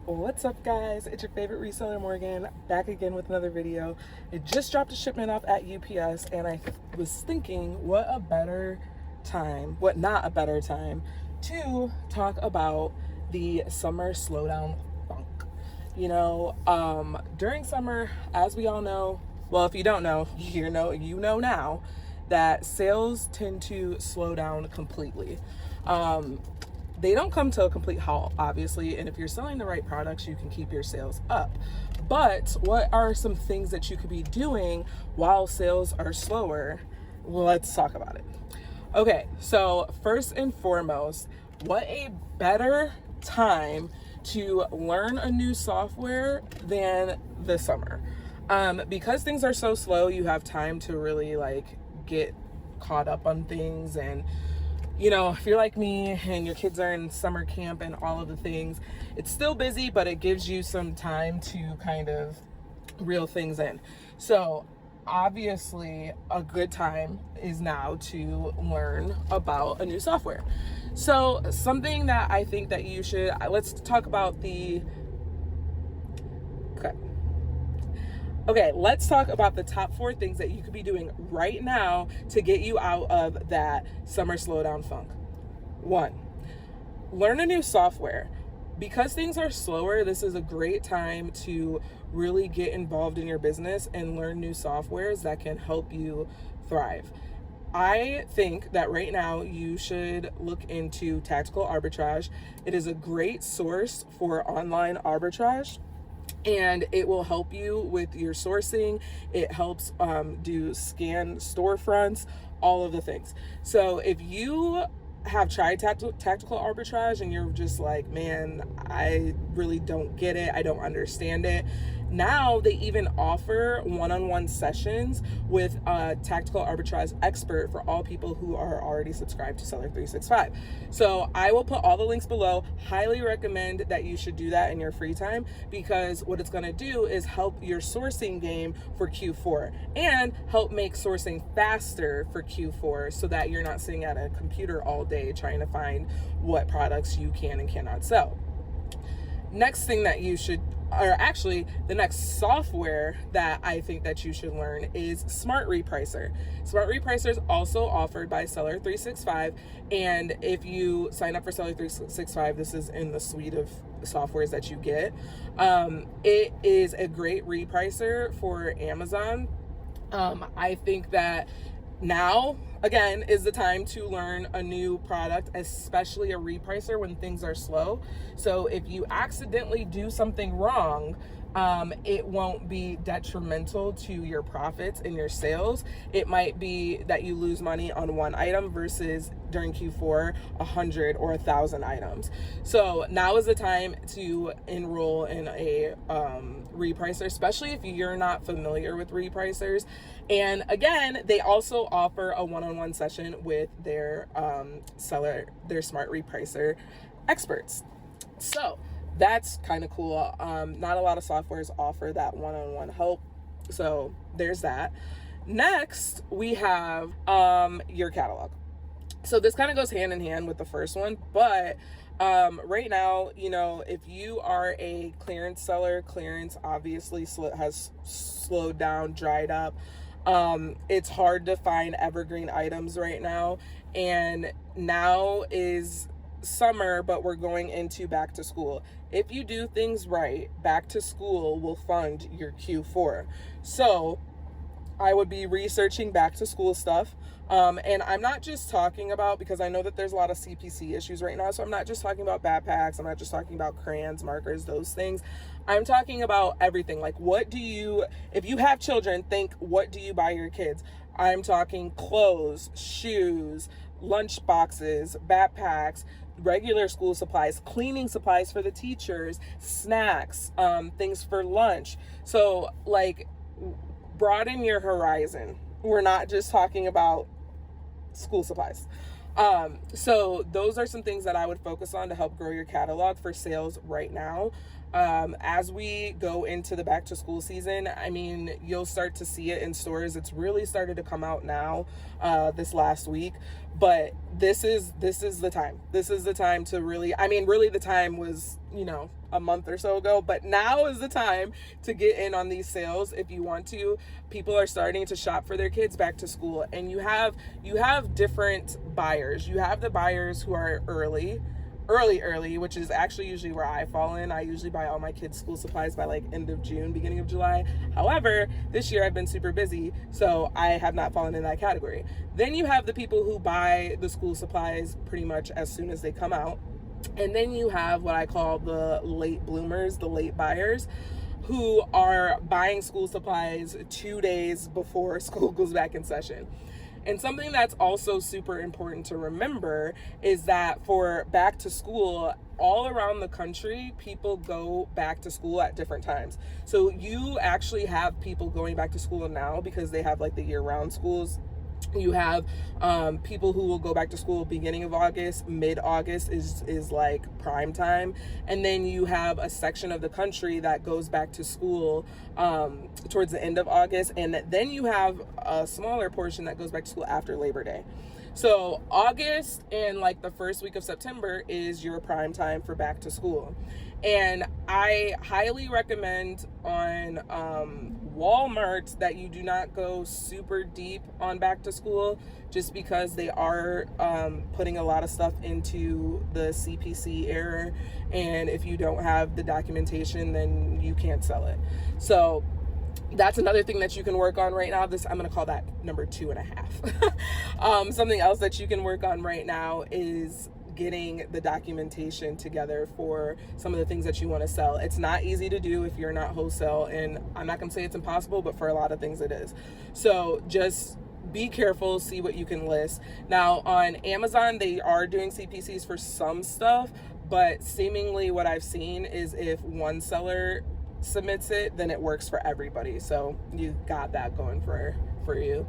What's up, guys? It's your favorite reseller Morgan, back again with another video. It just dropped a shipment off at UPS, and I was thinking what not a better time to talk about the summer slowdown funk. During summer, as we all know, well, if you don't know, you know now that sales tend to slow down completely. They don't come to a complete halt, obviously, and if you're selling the right products, you can keep your sales up. But what are some things that you could be doing while sales are slower? Well, let's talk about it. Okay, so first and foremost, what a better time to learn a new software than the summer. Because things are so slow, you have time to really get caught up on things. And if you're like me and your kids are in summer camp and all of the things, it's still busy, but it gives you some time to kind of reel things in. So obviously a good time is now to learn about a new software. So something that I think that you should, let's talk about let's talk about the top 4 things that you could be doing right now to get you out of that summer slowdown funk. 1, learn a new software. Because things are slower, this is a great time to really get involved in your business and learn new softwares that can help you thrive. I think that right now you should look into tactical arbitrage. It is a great source for online arbitrage, and it will help you with your sourcing. It helps do scan storefronts, all of the things. So if you have tried tactical arbitrage and you're just like, man, I really don't get it, I don't understand it, now they even offer one-on-one sessions with a tactical arbitrage expert for all people who are already subscribed to Seller 365. So I will put all the links below. Highly recommend that you should do that in your free time, because what it's going to do is help your sourcing game for Q4 and help make sourcing faster for Q4, so that you're not sitting at a computer all day trying to find what products you can and cannot sell. Next thing that you should, or actually the next software that I think that you should learn is Smart Repricer. Smart Repricer is also offered by Seller 365, and if you sign up for Seller 365, this is in the suite of softwares that you get. It is a great repricer for Amazon. I think that now, again, is the time to learn a new product, especially a repricer when things are slow. So if you accidentally do something wrong, it won't be detrimental to your profits and your sales. It might be that you lose money on one item versus during Q4, 100 or 1,000 items. So now is the time to enroll in a repricer, especially if you're not familiar with repricers. And again, they also offer a one-on-one session with their Smart Repricer experts. So that's kind of cool. Not a lot of softwares offer that one-on-one help. So there's that. Next, we have your catalog. So this kind of goes hand in hand with the first one, but right now, if you are a clearance seller, clearance obviously has slowed down, dried up. It's hard to find evergreen items right now, and now is summer, but we're going into back to school. If you do things right, back to school will fund your Q4. So I would be researching back to school stuff. And I'm not just talking about, because I know that there's a lot of CPC issues right now. So I'm not just talking about backpacks. I'm not just talking about crayons, markers, those things. I'm talking about everything. Like, if you have children, think, what do you buy your kids? I'm talking clothes, shoes, lunch boxes, backpacks, regular school supplies, cleaning supplies for the teachers, snacks, things for lunch. So broaden your horizon. We're not just talking about school supplies. So those are some things that I would focus on to help grow your catalog for sales right now. As we go into the back to school season, I mean, you'll start to see it in stores. It's really started to come out now, this last week, but this is the time. This is the time to really, I mean, really the time was, a month or so ago, but now is the time to get in on these sales if you want to. People are starting to shop for their kids back to school, and you have different buyers. You have the buyers who are early, which is actually usually where I fall in. I usually buy all my kids' school supplies by like end of June, beginning of July. However, this year I've been super busy, so I have not fallen in that category. Then you have the people who buy the school supplies pretty much as soon as they come out. And then you have what I call the late bloomers, the late buyers, who are buying school supplies 2 days before school goes back in session. And something that's also super important to remember is that for back to school, all around the country, people go back to school at different times. So you actually have people going back to school now because they have like the year-round schools. You have people who will go back to school beginning of August, mid-August is like prime time. And then you have a section of the country that goes back to school towards the end of August. And then you have a smaller portion that goes back to school after Labor Day. So August and like the first week of September is your prime time for back to school. And I highly recommend on Walmart that you do not go super deep on back to school, just because they are putting a lot of stuff into the CPC error. And if you don't have the documentation, then you can't sell it. So that's another thing that you can work on right now. I'm going to call that number 2.5. Something else that you can work on right now is getting the documentation together for some of the things that you want to sell. It's not easy to do if you're not wholesale, and I'm not going to say it's impossible, but for a lot of things it is. So just be careful, see what you can list. Now on Amazon, they are doing CPCs for some stuff, but seemingly what I've seen is if one seller submits it, then it works for everybody. So you got that going for you.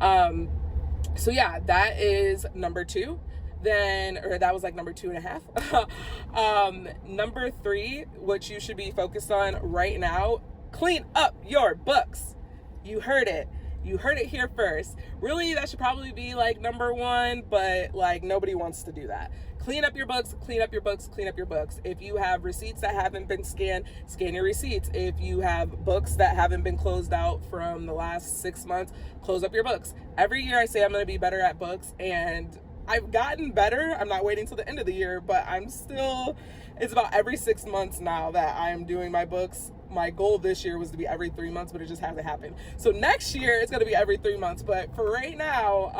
So yeah, that is number 2. Or that was like number 2.5. Number 3, what you should be focused on right now, clean up your books. You heard it here first. Really, that should probably be like number 1, but like nobody wants to do that. Clean up your books, clean up your books, clean up your books. If you have receipts that haven't been scanned, scan your receipts. If you have books that haven't been closed out from the last 6 months, close up your books. Every year I say I'm going to be better at books, and I've gotten better. I'm not waiting till the end of the year, but it's about every 6 months now that I'm doing my books. My goal this year was to be every 3 months, but it just hasn't happened. So next year it's going to be every 3 months. But for right now,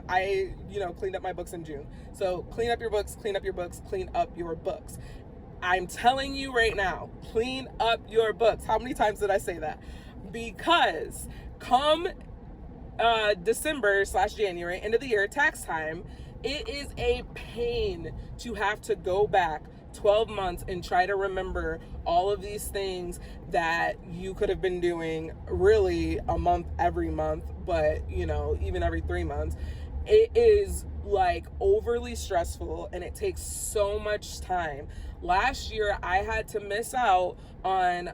I cleaned up my books in June. So clean up your books, clean up your books, clean up your books. I'm telling you right now, clean up your books. How many times did I say that? Because come December/January, end of the year, tax time, it is a pain to have to go back 12 months and try to remember all of these things that you could have been doing really a month every month, but even every 3 months. It is like overly stressful, and it takes so much time. Last year I had to miss out on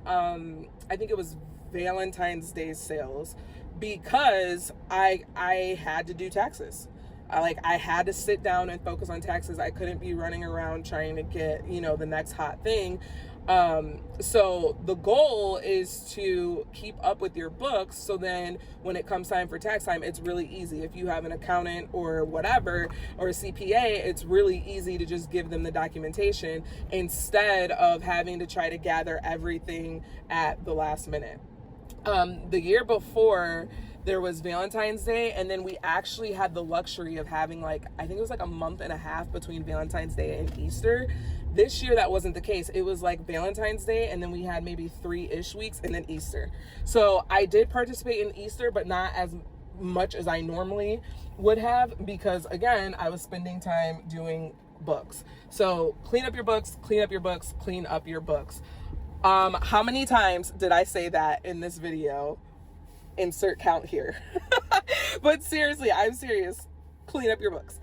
I think it was Valentine's Day sales because I had to do taxes. I had to sit down and focus on taxes. I couldn't be running around trying to get, the next hot thing. So the goal is to keep up with your books. So then when it comes time for tax time, it's really easy. If you have an accountant or whatever, or a CPA, it's really easy to just give them the documentation instead of having to try to gather everything at the last minute. The year before, there was Valentine's Day, and then we actually had the luxury of having I think it was a month and a half between Valentine's Day and Easter. This year that wasn't the case. It was Valentine's Day, and then we had maybe 3-ish weeks, and then Easter. So I did participate in Easter, but not as much as I normally would have, because again, I was spending time doing books. So clean up your books, clean up your books, clean up your books. How many times did I say that in this video? Insert count here. But seriously, I'm serious. Clean up your books.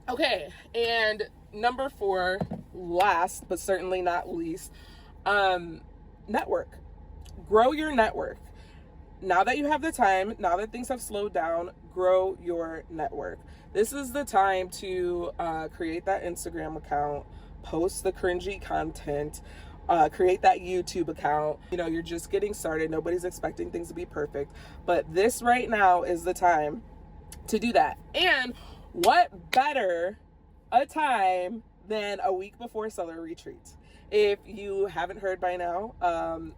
Okay, and number 4, last but certainly not least, network. Grow your network. Now that you have the time, now that things have slowed down, grow your network. This is the time to create that Instagram account, post the cringy content, create that YouTube account. You know, you're just getting started. Nobody's expecting things to be perfect. But this right now is the time to do that. And what better a time than a week before seller retreats? If you haven't heard by now,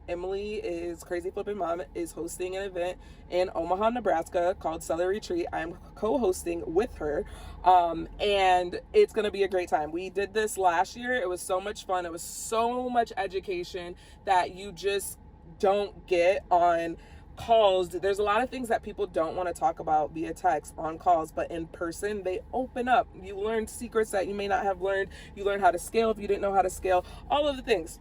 Emily is Crazy Flippin' Mom is hosting an event in Omaha, Nebraska called Seller Retreat. I'm co-hosting with her, and it's going to be a great time. We did this last year. It was so much fun. It was so much education that you just don't get on calls. There's a lot of things that people don't want to talk about via text on calls, but in person they open up. You learn secrets that you may not have learned. You learn how to scale if you didn't know how to scale, all of the things.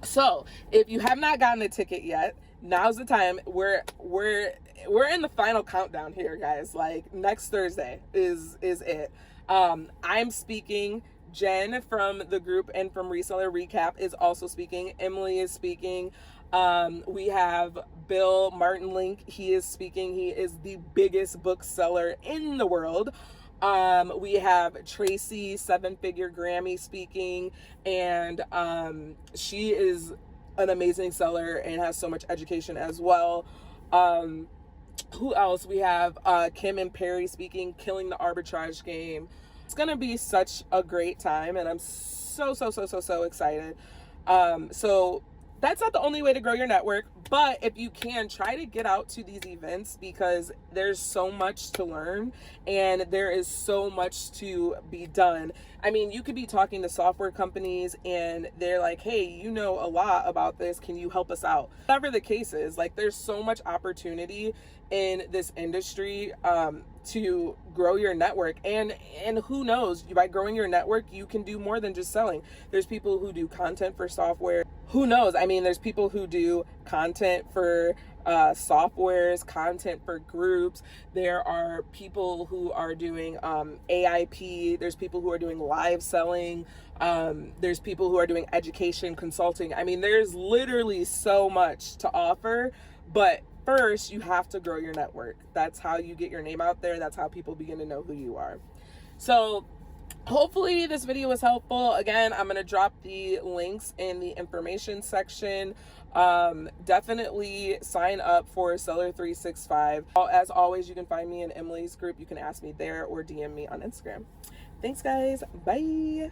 So if you have not gotten a ticket yet, now's the time. We're in the final countdown here, guys. Like, next Thursday is it. I'm speaking. Jen from the group and from Reseller Recap is also speaking. Emily is speaking. We have Bill Martin Link. He is speaking. He is the biggest bookseller in the world. We have Tracy, 7-figure Grammy, speaking, and she is an amazing seller and has so much education as well. Who else? We have Kim and Perry speaking, Killing the Arbitrage Game. It's gonna be such a great time, and I'm so excited. So that's not the only way to grow your network, but if you can, try to get out to these events, because there's so much to learn and there is so much to be done. I mean, you could be talking to software companies and they're like, hey, you know a lot about this, can you help us out? Whatever the case is, like, there's so much opportunity in this industry to grow your network, and who knows, by growing your network you can do more than just selling. There's people who do content for software. Who knows? I mean, there's people who do content for softwares, content for groups. There are people who are doing AIP. There's people who are doing live selling. There's people who are doing education consulting. I mean, there's literally so much to offer, but first you have to grow your network. That's how you get your name out there. That's how people begin to know who you are. So hopefully this video was helpful. Again, I'm going to drop the links in the information section. Definitely sign up for Seller 365. As always, you can find me in Emily's group. You can ask me there or DM me on Instagram. Thanks, guys. Bye.